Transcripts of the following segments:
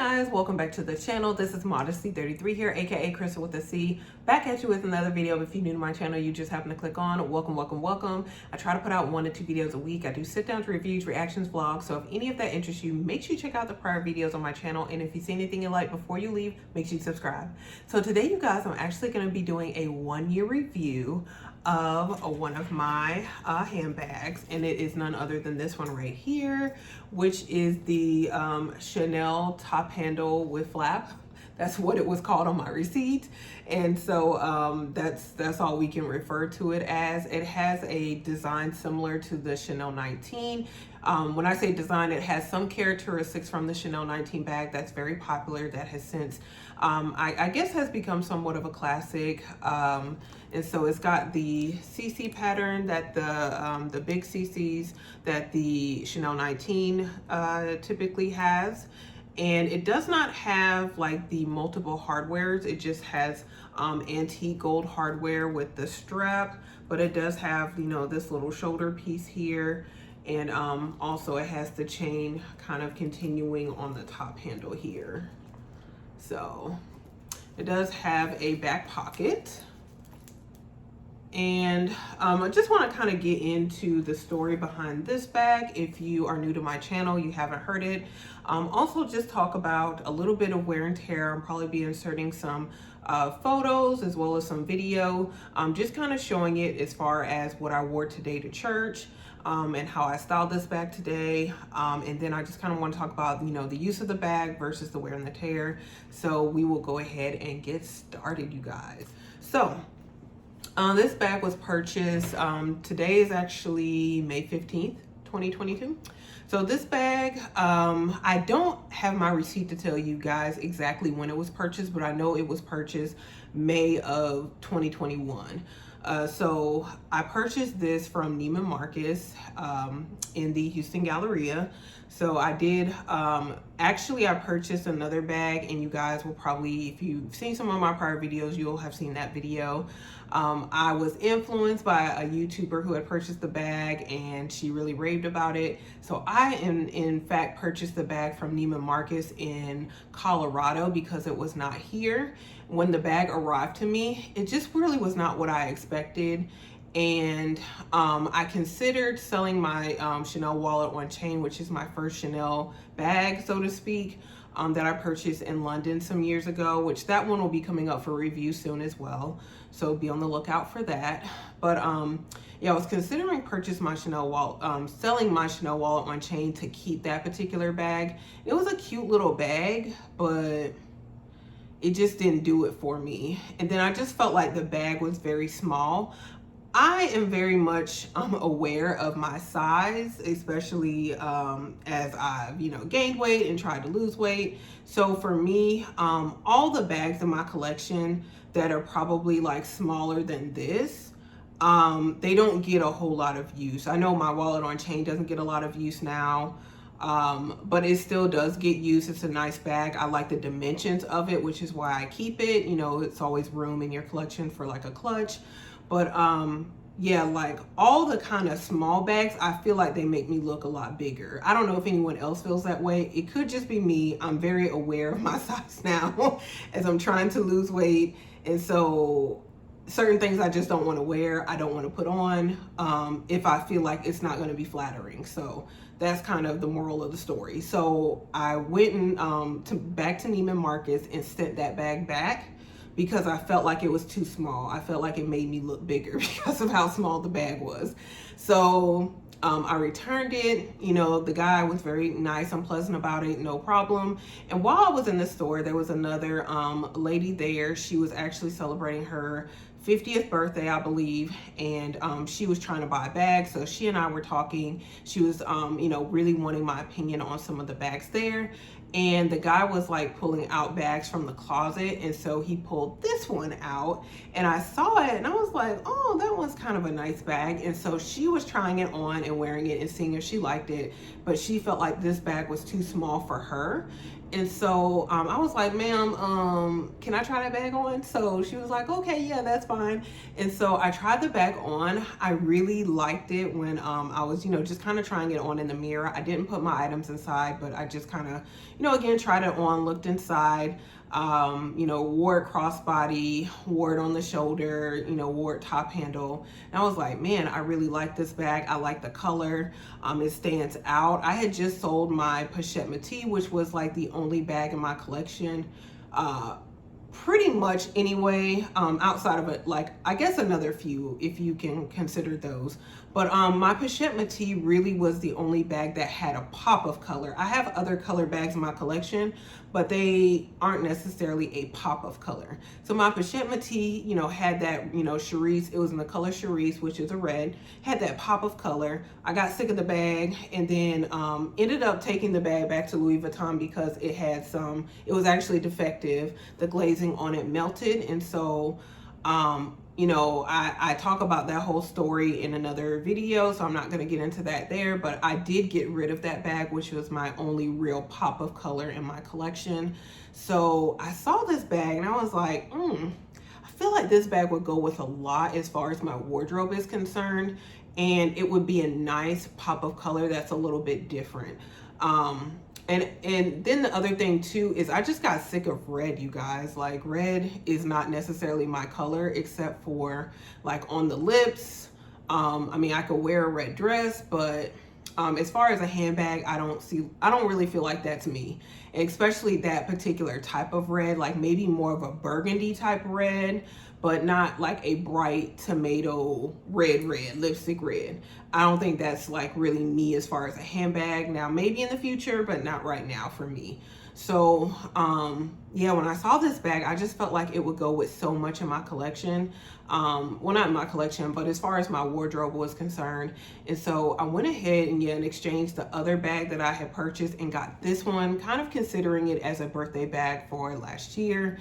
guys, welcome back to the channel. This is Modesty33 here, aka Crystal with a C, back at you with another video. If you're new to my channel, you just happen to click on, welcome. I try to put out 1 to 2 videos a week. I do sit downs, reviews, reactions, vlogs. So if any of that interests you, make sure you check out the prior videos on my channel, and if you see anything you like before you leave, make sure you subscribe. So today, you guys, I'm actually going to be doing a 1-year review of one of my handbags, and it is none other than this one right here, which is the Chanel top handle with flap. That's what it was called on my receipt, and so that's all we can refer to it as. It has a design similar to the Chanel 19. When I say design, it has some characteristics from the Chanel 19 bag that's very popular, that has since, I guess, has become somewhat of a classic. And so it's got the CC pattern that the big CCs that the Chanel 19 typically has. And it does not have like the multiple hardwares. It just has antique gold hardware with the strap, but it does have, you know, this little shoulder piece here. And also it has the chain kind of continuing on the top handle here. So it does have a back pocket. And I just want to kind of get into the story behind this bag. If you are new to my channel, you haven't heard it. Also just talk about a little bit of wear and tear. I'll probably be inserting some photos as well as some video, just kind of showing it as far as what I wore today to church, and how I styled this bag today. And then I just kind of want to talk about, you know, the use of the bag versus the wear and the tear. So we will go ahead and get started, you guys. So this bag was purchased, today is actually May 15th, 2022. So this bag, I don't have my receipt to tell you guys exactly when it was purchased, but I know it was purchased May of 2021. So I purchased this from Neiman Marcus in the Houston Galleria. So I did, actually I purchased another bag, and you guys will probably, if you've seen some of my prior videos, you'll have seen that video. I was influenced by a YouTuber who had purchased the bag, and she really raved about it. So I in fact purchased the bag from Neiman Marcus in Colorado because it was not here. When the bag arrived to me, it just really was not what I expected. And I considered selling my Chanel wallet on chain, which is my first Chanel bag, so to speak, that I purchased in London some years ago, which that one will be coming up for review soon as well. So be on the lookout for that. But yeah, I was considering purchasing my Chanel wallet, selling my Chanel wallet on chain to keep that particular bag. It was a cute little bag, but it just didn't do it for me. And then I just felt like the bag was very small. I am very much aware of my size, especially as I've, you know, gained weight and tried to lose weight. So for me, all the bags in my collection that are probably like smaller than this, they don't get a whole lot of use. I know my wallet on chain doesn't get a lot of use now, but it still does get use. It's a nice bag. I like the dimensions of it, which is why I keep it. You know, it's always room in your collection for like a clutch. But yeah, like all the kind of small bags, I feel like they make me look a lot bigger. I don't know if anyone else feels that way. It could just be me. I'm very aware of my size now as I'm trying to lose weight. And so certain things I just don't want to wear, I don't want to put on if I feel like it's not going to be flattering. So that's kind of the moral of the story. So I went and back to Neiman Marcus and sent that bag back, because I felt like it was too small. I felt like it made me look bigger because of how small the bag was. So I returned it. You know, the guy was very nice and pleasant about it, no problem. And while I was in the store, there was another lady there. She was actually celebrating her 50th birthday, I believe, and she was trying to buy a bag. So she and I were talking. She was, you know, really wanting my opinion on some of the bags there. And the guy was like pulling out bags from the closet, and so he pulled this one out, and I saw it and I was like, oh, that one's kind of a nice bag. And so she was trying it on and wearing it and seeing if she liked it, but she felt like this bag was too small for her. And so I was like, ma'am, can I try that bag on? So she was like, okay, yeah, that's fine. And so I tried the bag on. I really liked it when I was, you know, just kind of trying it on in the mirror. I didn't put my items inside, but I just kind of, you know, again, tried it on, looked inside, you know, wore it crossbody, wore it on the shoulder, you know, wore it top handle. And I was like, man, I really like this bag. I like the color. It stands out. I had just sold my Pochette Métis, which was like the only bag in my collection. Pretty much anyway, outside of it, like I guess another few if you can consider those. But my Pochette Métis really was the only bag that had a pop of color. I have other color bags in my collection, but they aren't necessarily a pop of color. So my Pochette Métis, you know, had that, you know, cerise. It was in the color cerise, which is a red. Had that pop of color. I got sick of the bag, and then ended up taking the bag back to Louis Vuitton because it had some. It was actually defective. The glazing on it melted, and so you know, I talk about that whole story in another video, so I'm not going to get into that there, but I did get rid of that bag, which was my only real pop of color in my collection. So I saw this bag and I was like, I feel like this bag would go with a lot as far as my wardrobe is concerned, and it would be a nice pop of color that's a little bit different. And then the other thing too is I just got sick of red, you guys. Like, red is not necessarily my color, except for like on the lips. I mean, I could wear a red dress, but as far as a handbag, I don't really feel like that's me. Especially that particular type of red, like maybe more of a burgundy type red, but not like a bright tomato red, lipstick red. I don't think that's like really me as far as a handbag. Now, maybe in the future, but not right now for me. So, yeah, when I saw this bag, I just felt like it would go with so much in my collection. Well, not in my collection, but as far as my wardrobe was concerned. And so I went ahead and exchanged the other bag that I had purchased and got this one, kind of considering it as a birthday bag for last year.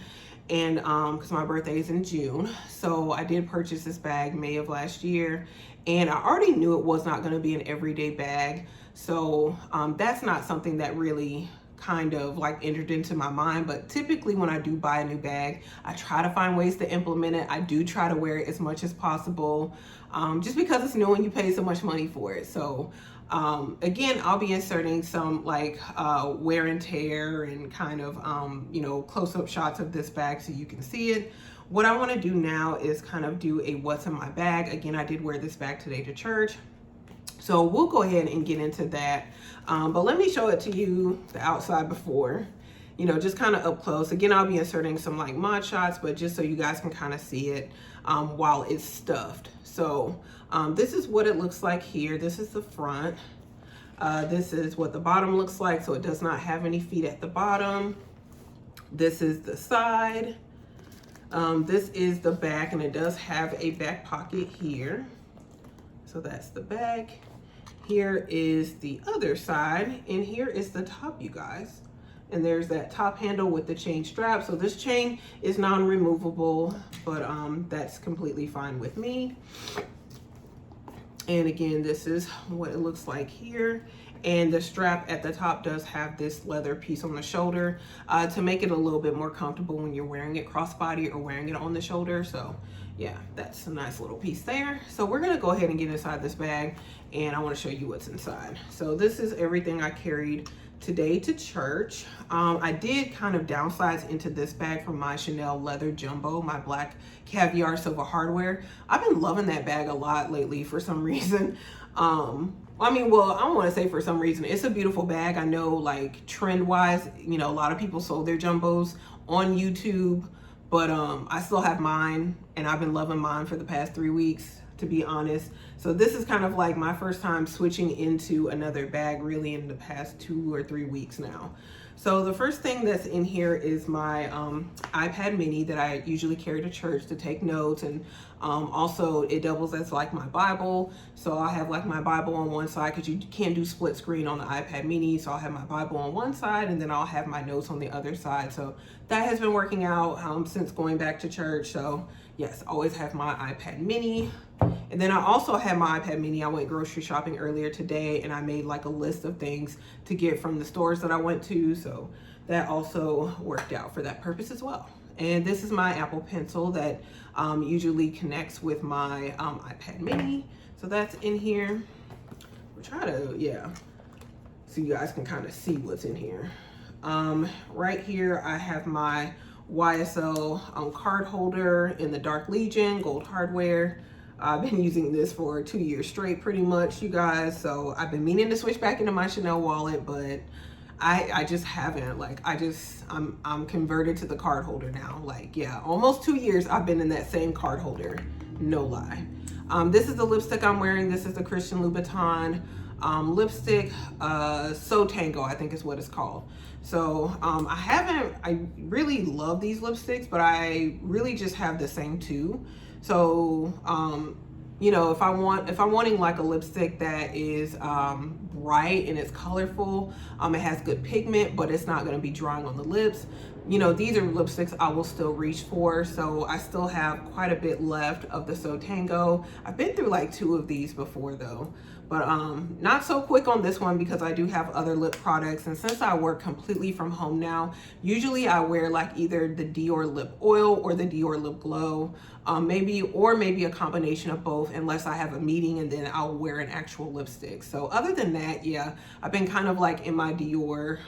And because my birthday is in June, so I did purchase this bag May of last year, and I already knew it was not going to be an everyday bag. So that's not something that really kind of like entered into my mind. But typically when I do buy a new bag, I try to find ways to implement it. I do try to wear it as much as possible, just because it's new and you pay so much money for it. So again, I'll be inserting some like wear and tear and kind of you know, close-up shots of this bag so you can see it. What I want to do now is kind of do a what's in my bag. Again, I did wear this bag today to church, so we'll go ahead and get into that. But let me show it to you the outside before, you know, just kind of up close. Again, I'll be inserting some like mod shots, but just so you guys can kind of see it while it's stuffed. So this is what it looks like here. This is the front. This is what the bottom looks like. So it does not have any feet at the bottom. This is the side. This is the back, and it does have a back pocket here. So that's the back. Here is the other side, and here is the top, you guys. And there's that top handle with the chain strap. So this chain is non-removable, but that's completely fine with me. And again, this is what it looks like here. And the strap at the top does have this leather piece on the shoulder to make it a little bit more comfortable when you're wearing it crossbody or wearing it on the shoulder. So yeah, that's a nice little piece there. So we're gonna go ahead and get inside this bag, and I wanna show you what's inside. So this is everything I carried today to church. I did kind of downsize into this bag from my Chanel leather jumbo, my black caviar silver hardware. I've been loving that bag a lot lately for some reason. I mean, well, I don't want to say for some reason. It's a beautiful bag. I know, like, trend wise, you know, a lot of people sold their jumbos on YouTube, but I still have mine, and I've been loving mine for the past 3 weeks, to be honest. So this is kind of like my first time switching into another bag really in the past 2 or 3 weeks now. So the first thing that's in here is my iPad mini that I usually carry to church to take notes, and also it doubles as like my Bible. So I have like my Bible on one side, because you can't do split screen on the iPad mini. So I'll have my Bible on one side, and then I'll have my notes on the other side. So that has been working out since going back to church. So yes, always have my iPad mini. And then I also had my iPad mini. I went grocery shopping earlier today, and I made like a list of things to get from the stores that I went to. So that also worked out for that purpose as well. And this is my Apple Pencil that usually connects with my iPad mini. So that's in here. We'll try to, yeah, so you guys can kind of see what's in here. Right here, I have my YSL card holder in the Dark Legion Gold Hardware. I've been using this for 2 years straight, pretty much, you guys. So I've been meaning to switch back into my Chanel wallet, but I just haven't. Like, I'm converted to the card holder now. Like, yeah, almost 2 years I've been in that same card holder. No lie. This is the lipstick I'm wearing. This is the Christian Louboutin lipstick, So Tango, I think is what it's called. So I really love these lipsticks, but I really just have the same two. So you know, if I'm wanting like a lipstick that is bright and it's colorful, it has good pigment, but it's not going to be drying on the lips, you know, these are lipsticks I will still reach for. So I still have quite a bit left of the So Tango. I've been through like 2 of these before though, but not so quick on this one because I do have other lip products. And since I work completely from home now, usually I wear like either the Dior lip oil or the Dior lip glow, maybe a combination of both, unless I have a meeting, and then I'll wear an actual lipstick. So other than that, yeah, I've been kind of like in my Dior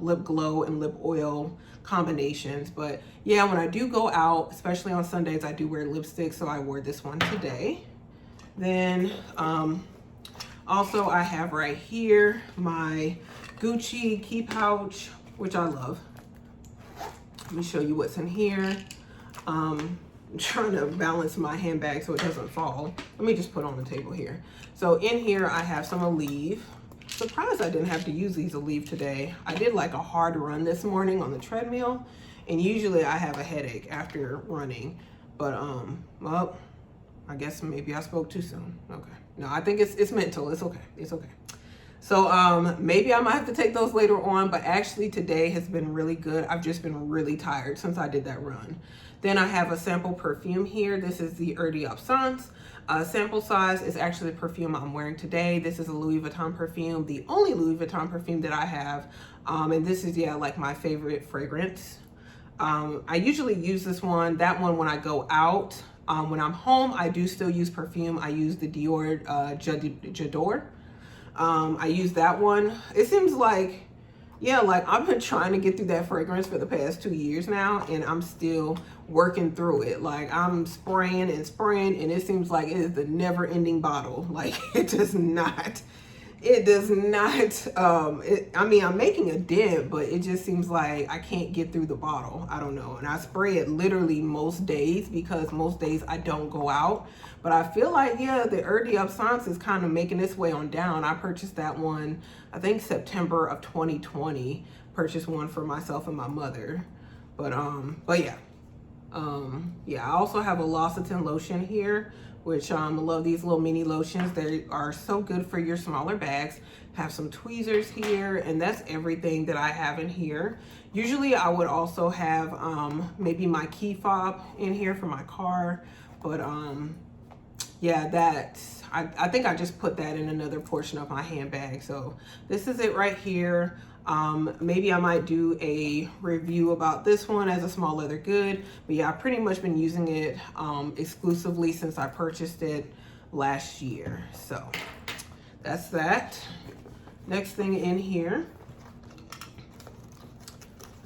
lip glow and lip oil combinations. But yeah, when I do go out, especially on Sundays, I do wear lipstick. So I wore this one today. Then also I have right here my Gucci key pouch, which I love. Let me show you what's in here. I'm trying to balance my handbag so it doesn't fall. Let me just put it on the table here. So in here I have some Aleve. Surprised I didn't have to use these Aleve today. I did like a hard run this morning on the treadmill, and usually I have a headache after running. But well, I guess maybe I spoke too soon. Okay. No, I think it's mental. It's okay. It's okay. So maybe I might have to take those later on, but actually today has been really good. I've just been really tired since I did that run. Then I have a sample perfume here. This is the Eau d'Absence. Sample size is actually the perfume I'm wearing today. This is a Louis Vuitton perfume, the only Louis Vuitton perfume that I have. And this is, yeah, like my favorite fragrance. I usually use that one when I go out. When I'm home, I do still use perfume. I use the Dior J'adore. I use that one. It seems like, yeah, like I've been trying to get through that fragrance for the past 2 years now, and I'm still working through it. Like I'm spraying and spraying, and it seems like it is the never ending bottle. Like it does not, I mean, I'm making a dent, but it just seems like I can't get through the bottle. I don't know. And I spray it literally most days because most days I don't go out. But I feel like, yeah, the Eau d'Absence is kind of making its way on down. I purchased that one, I think September of 2020. Purchased one for myself and my mother. But yeah. Yeah, I also have a L'Occitane lotion here, which I love these little mini lotions. They are so good for your smaller bags. Have some tweezers here, and that's everything that I have in here. Usually I would also have maybe my key fob in here for my car, but yeah, I think I just put that in another portion of my handbag. So this is it right here. Maybe I might do a review about this one as a small leather good, but yeah, I've pretty much been using it exclusively since I purchased it last year. So that's that. Next thing in here,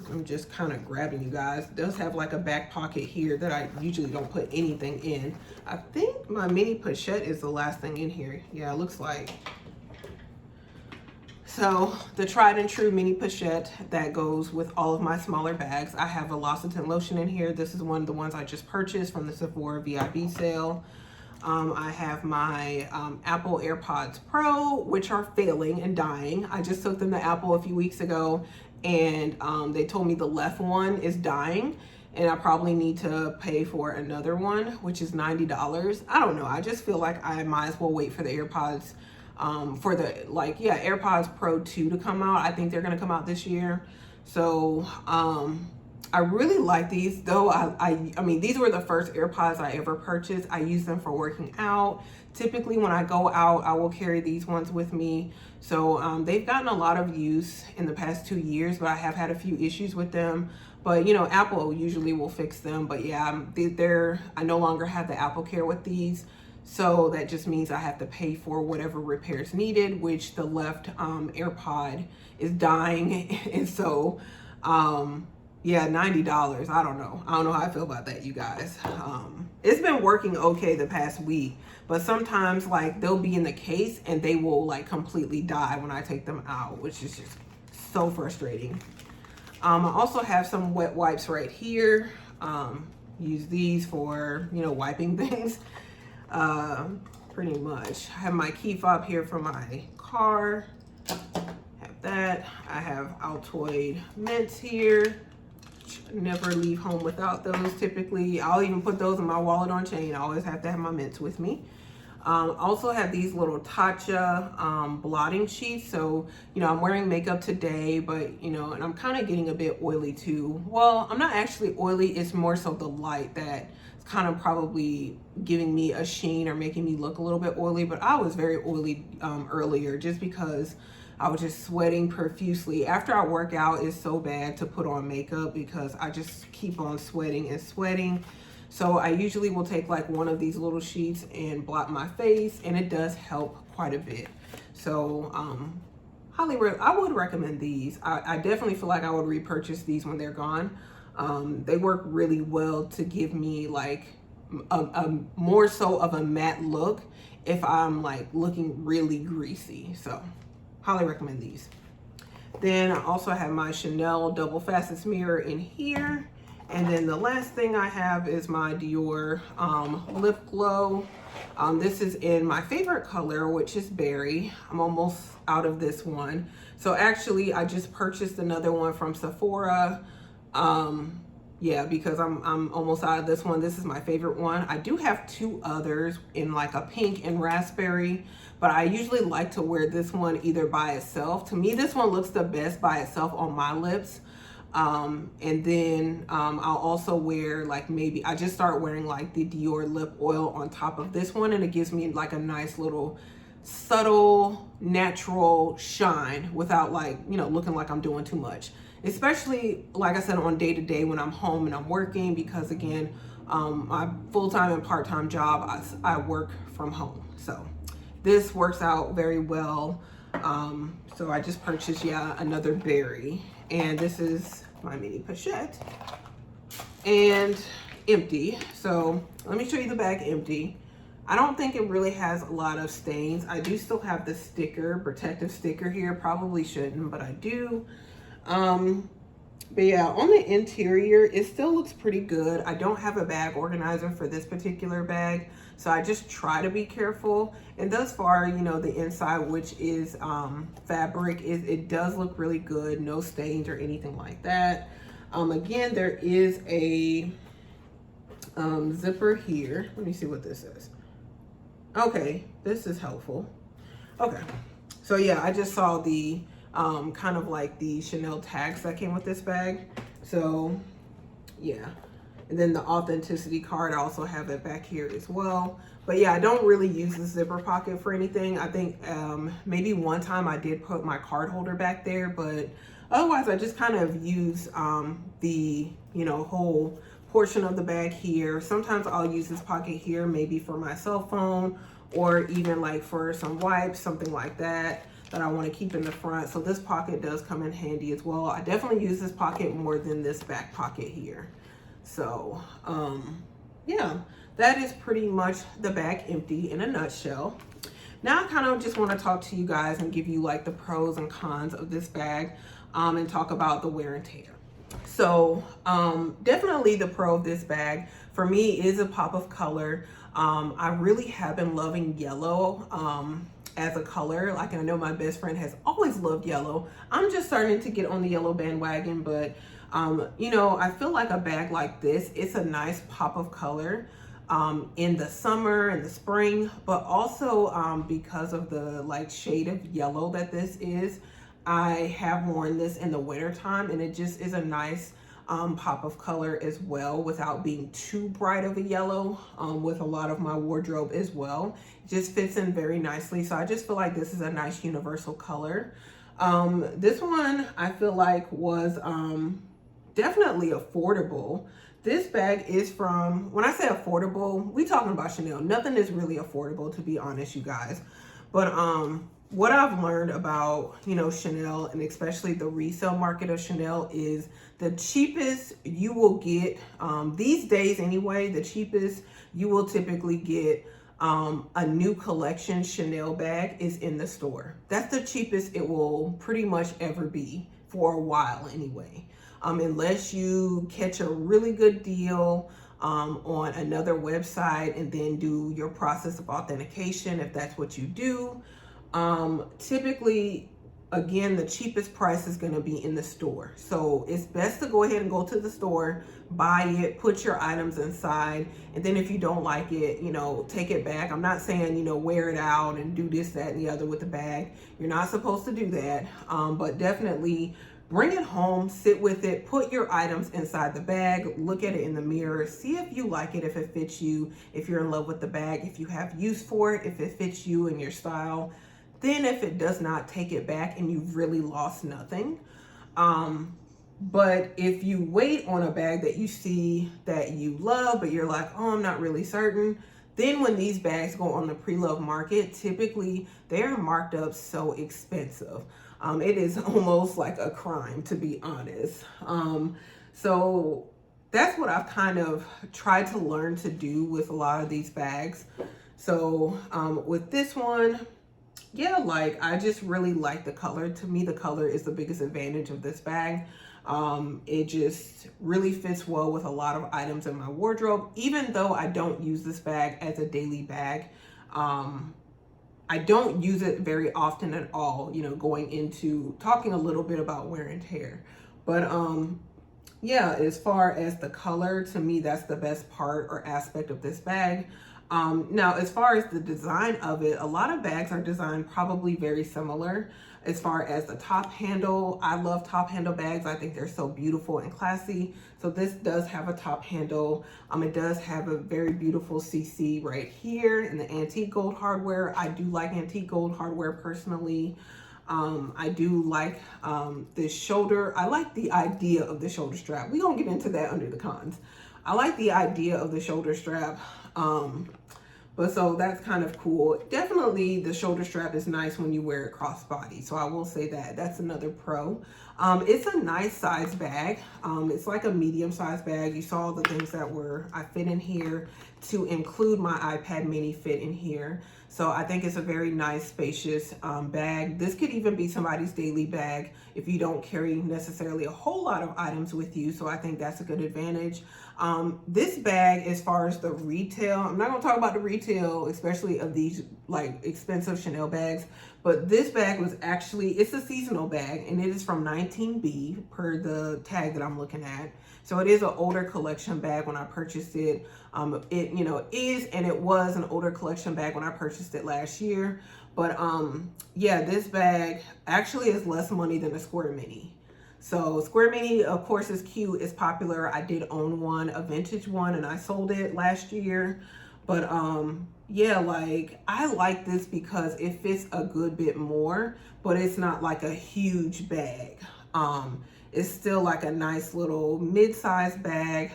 I'm just kind of grabbing, you guys. It does have like a back pocket here that I usually don't put anything in. I think my mini pochette is the last thing in here. Yeah, it looks like. So the tried and true mini pochette that goes with all of my smaller bags. I have a L'Occitane lotion in here. This is one of the ones I just purchased from the Sephora VIB sale. I have my Apple AirPods Pro, which are failing and dying. I just took them to Apple a few weeks ago, and they told me the left one is dying, and I probably need to pay for another one, which is $90. I don't know. I just feel like I might as well wait for the AirPods, for the AirPods Pro 2 to come out. I think they're gonna come out this year. So I really like these, though. I mean, these were the first AirPods I ever purchased. I use them for working out. Typically when I go out, I will carry these ones with me. So they've gotten a lot of use in the past 2 years, but I have had a few issues with them. But you know, Apple usually will fix them. But yeah, I no longer have the Apple Care with these. So that just means I have to pay for whatever repairs needed, which the left AirPod is dying. And so, yeah, $90. I don't know how I feel about that, you guys. It's been working okay the past week, but sometimes like they'll be in the case and they will like completely die when I take them out, which is just so frustrating. I also have some wet wipes right here. Use these for, you know, wiping things. Pretty much. I have my key fob here for my car. Have that. I have Altoid mints here. Never leave home without those typically. I'll even put those in my wallet on chain. I always have to have my mints with me. Also have these little Tatcha blotting sheets. So, you know, I'm wearing makeup today, but, you know, and I'm kind of getting a bit oily too. Well, I'm not actually oily. It's more so the light that kind of probably giving me a sheen or making me look a little bit oily. But I was very oily earlier just because I was just sweating profusely. After I work out, it's so bad to put on makeup because I just keep on sweating and sweating. So I usually will take like one of these little sheets and blot my face, and it does help quite a bit. So I would recommend these. I definitely feel like I would repurchase these when they're gone. They work really well to give me like a more so of a matte look if I'm like looking really greasy. So highly recommend these. Then I also have my Chanel double facets mirror in here. And then the last thing I have is my Dior Lip Glow. This is in my favorite color, which is berry. I'm almost out of this one. So actually I just purchased another one from Sephora. Yeah, because I'm almost out of this one. This is my favorite one. I do have two others in like a pink and raspberry, but I usually like to wear this one either by itself. To me, this one looks the best by itself on my lips. And then I'll also wear like maybe I just start wearing like the Dior lip oil on top of this one, and it gives me like a nice little subtle natural shine without like, you know, looking like I'm doing too much. Especially, like I said, on day to day when I'm home and I'm working, because again, my full-time and part-time job, I work from home. So this works out very well. So I just purchased, another berry. And this is my mini pochette. And empty. So let me show you the bag empty. I don't think it really has a lot of stains. I do still have the sticker, protective sticker here. Probably shouldn't, but I do. But yeah, on the interior, it still looks pretty good. I don't have a bag organizer for this particular bag, so I just try to be careful. And thus far, you know, the inside, which is fabric, it does look really good. No stains or anything like that. Again, there is a zipper here. Let me see what this is. Okay, this is helpful. Okay, so yeah, I just saw the kind of like the Chanel tags that came with this bag. So yeah, and then the authenticity card, I also have it back here as well. But yeah, I don't really use the zipper pocket for anything. I think maybe one time I did put my card holder back there, but otherwise I just kind of use the, you know, whole portion of the bag here. Sometimes I'll use this pocket here maybe for my cell phone, or even like for some wipes, something like that I want to keep in the front. So this pocket does come in handy as well. I definitely use this pocket more than this back pocket here. So yeah, that is pretty much the bag empty in a nutshell. Now I kind of just want to talk to you guys and give you like the pros and cons of this bag, and talk about the wear and tear. So definitely the pro of this bag for me is a pop of color. I really have been loving yellow as a color. Like, I know my best friend has always loved yellow. I'm just starting to get on the yellow bandwagon, but you know, I feel like a bag like this, it's a nice pop of color in the summer and the spring, but also because of the like shade of yellow that this is, I have worn this in the winter time, and it just is a nice pop of color as well, without being too bright of a yellow, with a lot of my wardrobe as well. It just fits in very nicely. So I just feel like this is a nice universal color. This one I feel like was definitely affordable. This bag is from, when I say affordable, we talking about Chanel. Nothing is really affordable, to be honest, you guys. But what I've learned about, you know, Chanel, and especially the resale market of Chanel, is the cheapest you will get, these days anyway, the cheapest you will typically get a new collection Chanel bag is in the store. That's the cheapest it will pretty much ever be for a while anyway. Unless you catch a really good deal on another website and then do your process of authentication, if that's what you do. Typically, again, the cheapest price is going to be in the store. So it's best to go ahead and go to the store, buy it, put your items inside, and then if you don't like it, you know, take it back. I'm not saying, you know, wear it out and do this, that, and the other with the bag. You're not supposed to do that, but definitely bring it home, sit with it, put your items inside the bag, look at it in the mirror, see if you like it, if it fits you, if you're in love with the bag, if you have use for it, if it fits you and your style. Then if it does not, take it back and you've really lost nothing. But if you wait on a bag that you see that you love, but you're like, oh, I'm not really certain, then when these bags go on the pre-loved market, typically they're marked up so expensive. It is almost like a crime, to be honest. So that's what I've kind of tried to learn to do with a lot of these bags. So with this one, yeah, like I just really like the color. To me, the color is the biggest advantage of this bag. It just really fits well with a lot of items in my wardrobe, even though I don't use this bag as a daily bag. I don't use it very often at all, you know, going into talking a little bit about wear and tear. But yeah, as far as the color, to me, that's the best part or aspect of this bag. Now, as far as the design of it, a lot of bags are designed probably very similar. As far as the top handle, I love top handle bags. I think they're so beautiful and classy. So this does have a top handle. It does have a very beautiful CC right here in the antique gold hardware. I do like antique gold hardware personally. I do like this shoulder. I like the idea of the shoulder strap. We're gonna get into that under the cons. I like the idea of the shoulder strap. But so that's kind of cool. Definitely the shoulder strap is nice when you wear it crossbody. So I will say that that's another pro. It's a nice size bag. It's like a medium size bag. You saw the things that I fit in here to include my iPad mini fit in here. So I think it's a very nice, spacious bag. This could even be somebody's daily bag if you don't carry necessarily a whole lot of items with you. So I think that's a good advantage. This bag, as far as the retail, I'm not gonna talk about the retail, especially of these like expensive Chanel bags, but this bag was actually, it's a seasonal bag and it is from 19B per the tag that I'm looking at. So it is an older collection bag when I purchased it. It, you know, is, and it was an older collection bag when I purchased it last year. But yeah, this bag actually is less money than a Square Mini. So Square Mini, of course, is cute, it's popular. I did own one, a vintage one, and I sold it last year. But yeah, like I like this because it fits a good bit more, but it's not like a huge bag. It's still like a nice little mid-sized bag.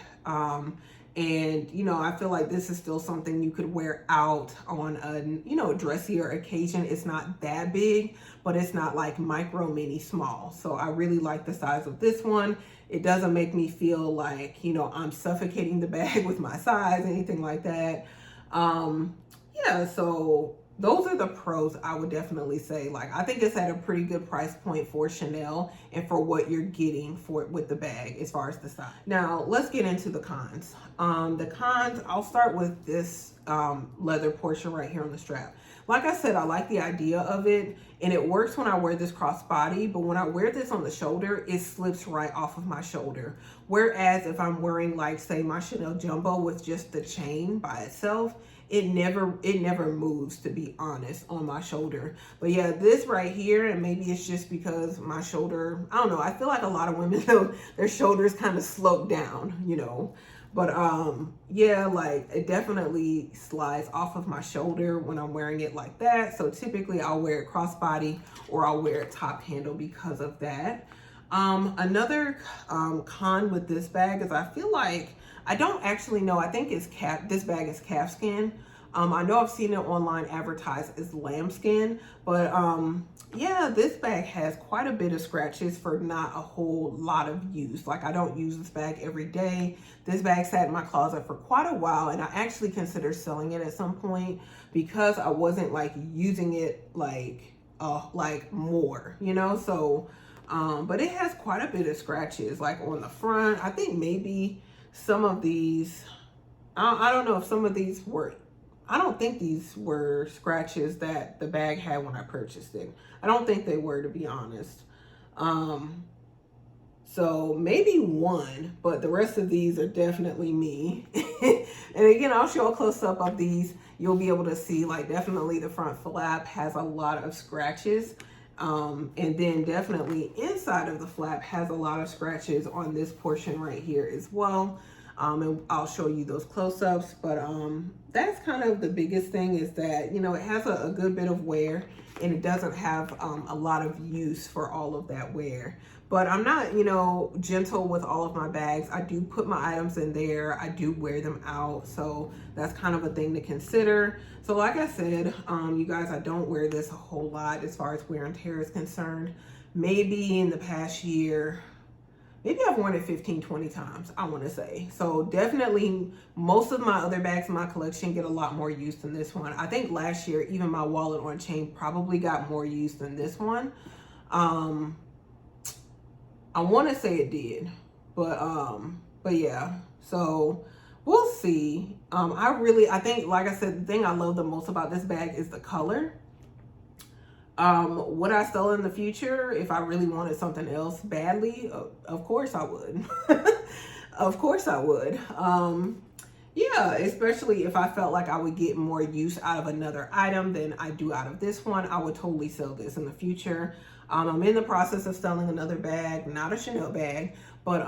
And you know, I feel like this is still something you could wear out on a, you know, dressier occasion. It's not that big, but it's not like micro mini small. So I really like the size of this one. It doesn't make me feel like, you know, I'm suffocating the bag with my size, anything like that. Yeah, so those are the pros I would definitely say. Like, I think it's at a pretty good price point for Chanel and for what you're getting for it with the bag as far as the size. Now, let's get into the cons. The cons, I'll start with this leather portion right here on the strap. Like I said, I like the idea of it and it works when I wear this crossbody, but when I wear this on the shoulder, it slips right off of my shoulder. Whereas if I'm wearing like, say, my Chanel Jumbo with just the chain by itself, it never moves, to be honest, on my shoulder. But yeah, this right here, and maybe it's just because my shoulder, I don't know, I feel like a lot of women, though, their shoulders kind of slope down, you know. But yeah, like it definitely slides off of my shoulder when I'm wearing it like that. So typically I'll wear it crossbody or I'll wear it top handle because of that. Another con with this bag is I feel like, I don't actually know, I think this bag is calfskin. I know I've seen it online advertised as lambskin, but yeah, this bag has quite a bit of scratches for not a whole lot of use. Like, I don't use this bag every day. This bag sat in my closet for quite a while, and I actually considered selling it at some point because I wasn't like using it like more, you know? So but it has quite a bit of scratches, like on the front. I think maybe some of these, I don't know if some of these were, I don't think these were scratches that the bag had when I purchased it. I don't think they were, to be honest. So maybe one, but the rest of these are definitely me. And again, I'll show a close up of these. You'll be able to see, like, definitely the front flap has a lot of scratches. And then definitely inside of the flap has a lot of scratches on this portion right here as well. And I'll show you those close-ups, but that's kind of the biggest thing, is that, you know, it has a good bit of wear, and it doesn't have a lot of use for all of that wear. But I'm not, you know, gentle with all of my bags. I do put my items in there. I do wear them out. So that's kind of a thing to consider. So like I said, you guys, I don't wear this a whole lot as far as wear and tear is concerned. Maybe in the past year, maybe I've worn it 15, 20 times, I want to say. So definitely most of my other bags in my collection get a lot more use than this one. I think last year, even my wallet on chain probably got more use than this one. I want to say it did, but yeah, so we'll see. I think, like I said, the thing I love the most about this bag is the color. Would I sell in the future if I really wanted something else badly? Of course I would. Of course I would. Yeah, especially if I felt like I would get more use out of another item than I do out of this one. I would totally sell this in the future. I'm in the process of selling another bag, not a Chanel bag, but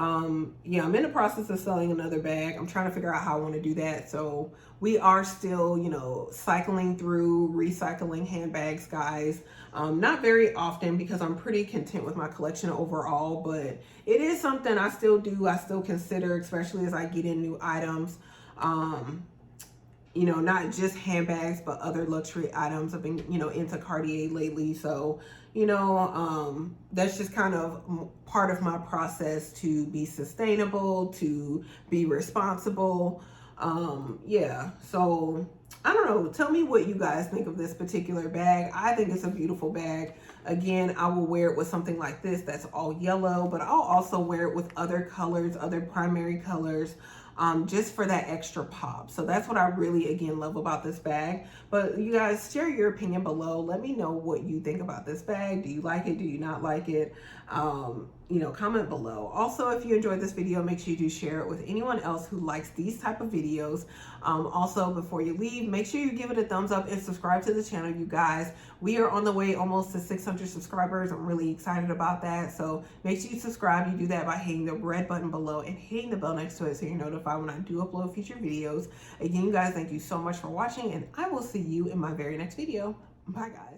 yeah, I'm in the process of selling another bag. I'm trying to figure out how I want to do that. So we are still, you know, cycling through recycling handbags, guys. Not very often, because I'm pretty content with my collection overall, but it is something I still do. I still consider, especially as I get in new items. You know, not just handbags, but other luxury items. I've been, you know, into Cartier lately. So, you know, that's just kind of part of my process to be sustainable, to be responsible. Yeah, so I don't know. Tell me what you guys think of this particular bag. I think it's a beautiful bag. Again, I will wear it with something like this that's all yellow, but I'll also wear it with other colors, other primary colors, just for that extra pop. So that's what I really, again, love about this bag. But you guys, share your opinion below. Let me know what you think about this bag. Do you like it? Do you not like it? You know, comment below. Also, if you enjoyed this video, make sure you do share it with anyone else who likes these type of videos. Also, before you leave, make sure you give it a thumbs up and subscribe to the channel, you guys. We are on the way almost to 600 subscribers. I'm really excited about that. So make sure you subscribe. You do that by hitting the red button below and hitting the bell next to it so you're notified when I do upload future videos. Again, you guys, thank you so much for watching, and I will see you in my very next video. Bye, guys.